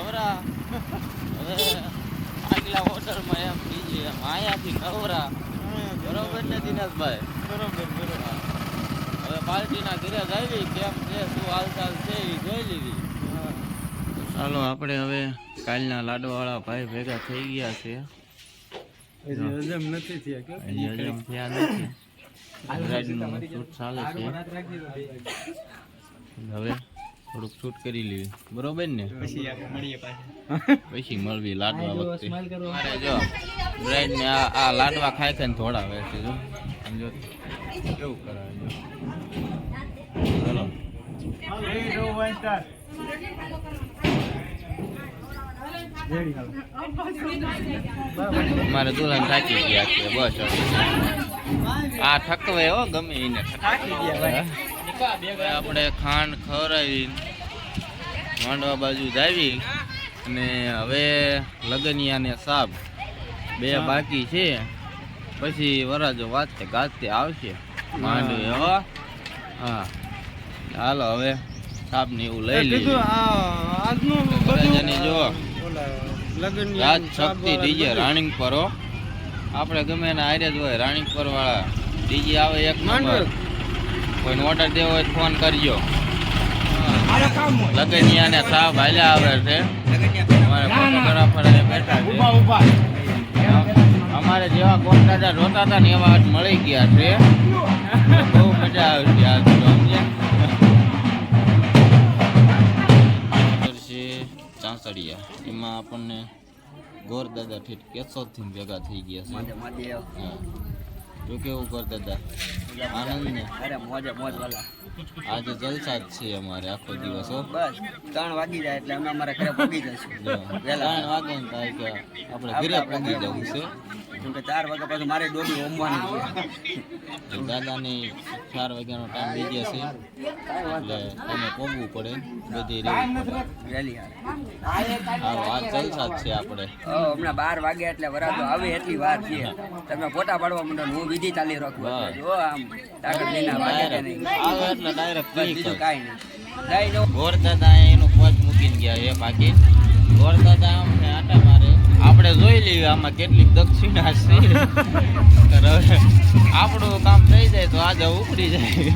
નવરા હવે આગલા હોટલમાં એમ બીજી એમ અહીંયાથી નવરા બરોબર ને દિનેશભાઈ? બરોબર. હવે પાર્ટીના ઘરે આવી કેમ છે શું હાલચાલ છે એ જોઈ લીધી. ચાલો આપણે હવે કાલના લાડવાવાળા ભાઈ ભેગા થઈ ગયા છે. હજમ નથી થયા હજમ થયા નથી. શૂટ ચાલે છે હવે થોડુંક શૂટ કરી લેવી બરોબર ને પછી મળવી લાડવા વખતે. મારે જો બ્રાઇડ ને આ લાડવા ખાય છે ને થોડા આવે છે જો સમજો કેવું કરાવે જો. ચલો મારે દુલ્હન થાકી ગયા છે બસ આ ઠકવે હો ગમે એને આપણે ખાંડ ખવડાવી માંડવા બાજુ જાવી અને હવે લગનિયા ને સાબ બે બાકી છે પછી વરાજો વાંચતે ગાજતે આવશે માંડવી હો. હા ચાલો હવે સાબ ને એવું લઈ લીધું. જો રાજ શક્તિ ડીજે રાણીંગ પર આપણે ગમે એના આરે જ હોય રાણીંગ પર વાળા ડીજે આવે એક નંબર. કોઈને ઓર્ડર દેવો હોય ફોન કરજો. લગનિયા ને સાહેબ હાલ્યા આવે છે અમારે ફોટોગ્રાફર બેઠા છે. અમારે જેવા કોણ દાદા રોતા હતા ને એવા મળી ગયા છે. બહુ મજા આવે છે આજ સમજે. ચાંસડિયા એમાં આપણને ગોર દાદા ઠીક કેશોદથી ભેગા થઈ ગયા છે. તો કેવું કર દાદા આનંદ ને? આજે જલસા જ છે અમારે આખો દિવસ. બસ 3 વાગી જાય એટલે અમે અમારા ઘરે પહોંચી જઈશું. 3 વાગે ને થાય કે આપણે ઘરે પહોંચી જવું છે કેમ કે 4 વાગ્યા પછી મારે ડોડી હોમવાની છે. દાદાની 4 વાગ્યાનો ટાઈમ થઈ ગયા છે એટલે તમે પહોંચવું પડે બધી વહેલી આ જલસા જ છે આપણે. હમણાં 12 વાગ્યા એટલે વરાજો આવે એટલી વાર છે. તમે ફોટા પાડવા માંડો હું વિધિ ચાલી રાખું જો આમ તાકત લઈને વાગે નહીં આવે એટલે ડાયરેક્ટ બીજું કાંઈ નહીં. ગોર દાદા એનું પોચ મૂકીને ગયા એ બાકી ગોર દાદા અમને આટા મારે. આપણે જોઈ લઈએ આમાં કેટલીક દક્ષિણા છે. આપણું કામ થઈ જાય તો આજે ઉપડી જાય.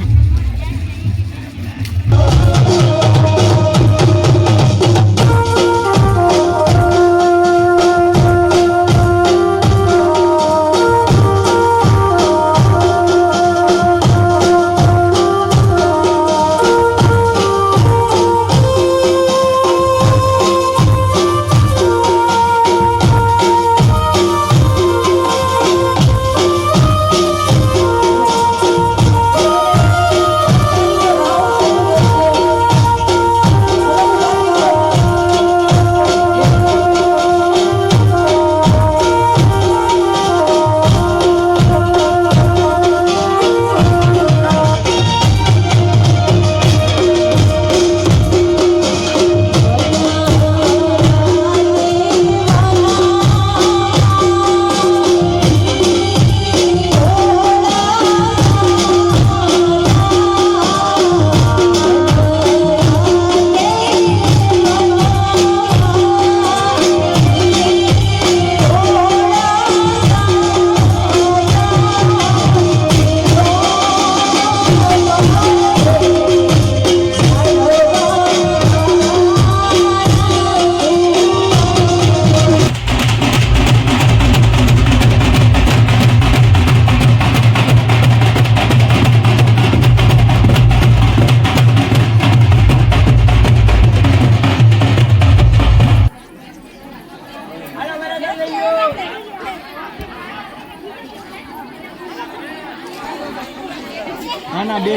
ના બે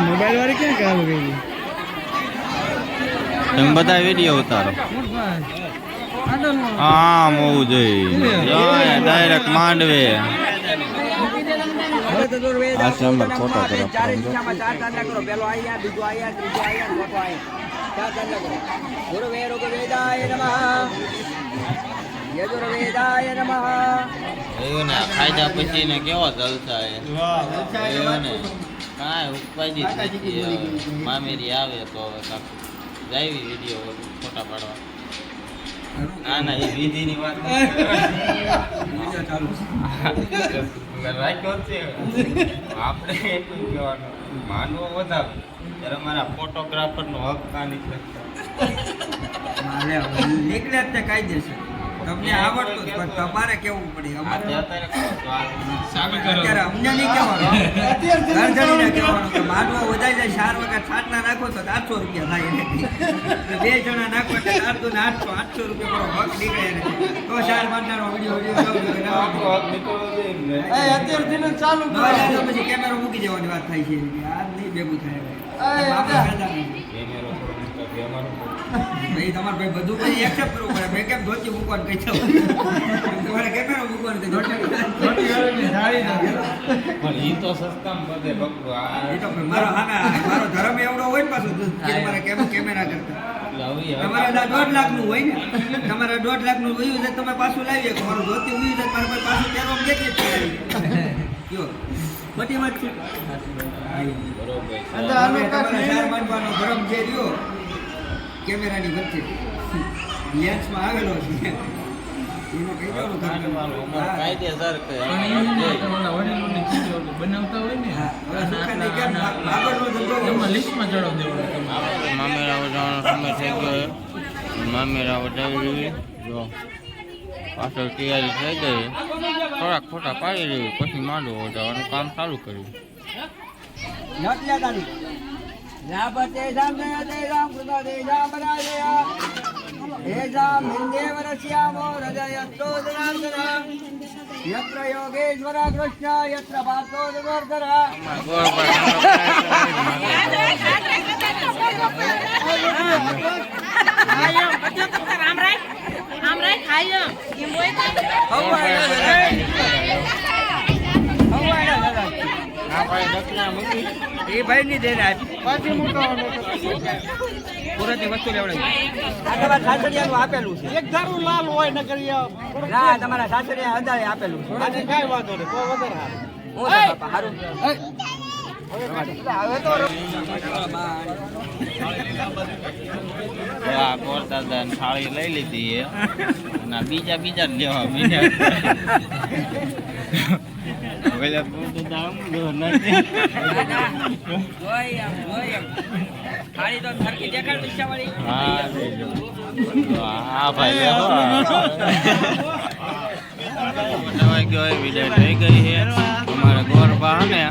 મોબાઈલ વાળી ક્યાં કામ ગઈ? તમે બધા વિડીયો ઉતારો. આમ હોવું જોઈએ ડાયરેક્ટ માંડવે આશ્રમ ફોટો કરો. યજુર્વેદાય નમઃ. એવું ને ખાધા પછી ને કેવો જલસા ને કાંઈ ઉપાધિ જ નથી. હવે મામેરી આવે તો હવે કાંક જાવી વિડીયો ફોટા પાડવા. ના ના એ વિધિની વાત રાખ્યો જ છે. આપણે એટલું કહેવાનું માનવો વધારે ત્યારે મારા ફોટોગ્રાફરનો હક કાં નીકળે. નીકળે જ તે કાયદેસર. તમને આવડતું જ, પણ તમારે કેવું પડે. અત્યારે અમને નહીં કહેવાનું, ઘરજણીને કહેવાનું કે માંડવો વધારી જાય 4 વખત છાંટના નાખો તો 800 રૂપિયા થાય એને. 2 જણા નાખો એટલે 8 ને 800 રૂપિયા મારો હક નીકળે એને. તો 4-5 વિડીયો ચાલુ પછી કેમેરો મૂકી દેવાની વાત થાય છે. આ નહીં ભેગું થાય. ભાઈ તમારે ભાઈ બધું કઈ એક્સેપ્ટ કરવું પડે. મેં કેમ ધોતી મૂકવાનું કહી દઉં. તમારે કેમેરો મૂકવાનું કહી દઉં. પણ એ તો સસ્તામાં બધે બકરું. એ તો મારો ધર્મ એવડો હોય ને પાછું કે તમારે કેમેરા કરતા તમારે 1.5 લાખનું હોય ને. તમારે 1.5 લાખનું વયું છે તમે પાછું લાવીએ કે મારું ધોતી વયું છે મારે પાછું પહેરવા દેખીએ કયો મોટી વાત છે. ધર્મ જે રહ્યો કેમેરાની વચ્ચે લેન્સમાં આવેલો છે એને કહી દો કાયદેસર બનાવતા હોય ને મામેરા વટાવવાનો સમય થઈ ગયો. મામેરા વટાવી જો પાછળ તૈયારી થઈ ગઈ. થોડાક ફોટા પાડી રહી પછી માંડવો વટાવવાનું કામ ચાલુ કર્યું. યત્ર યોગેશ્વર કૃષ્ણ યત્ર પાર્થો જગર્ધર. એ ભાઈ ની દે પાછી પૂરતી વસ્તુ લેવડાવી આપેલું છે. એક ધારું લાલ હોય ને કરી ના તમારા સાસરિયા હદાળે આપેલું છે. કઈ વાંધો નહીં તો વધારે હું તો બાપા હારું. આ કોરદાદા થાળી લઈ લીધી અને બીજા જ લેવા બીજા થાળી તો સરખી દેખાડ રિક્ષાવાળી. હા ભાઈ વિદાય થઈ ગઈ છે. અમારા ગોરબા ને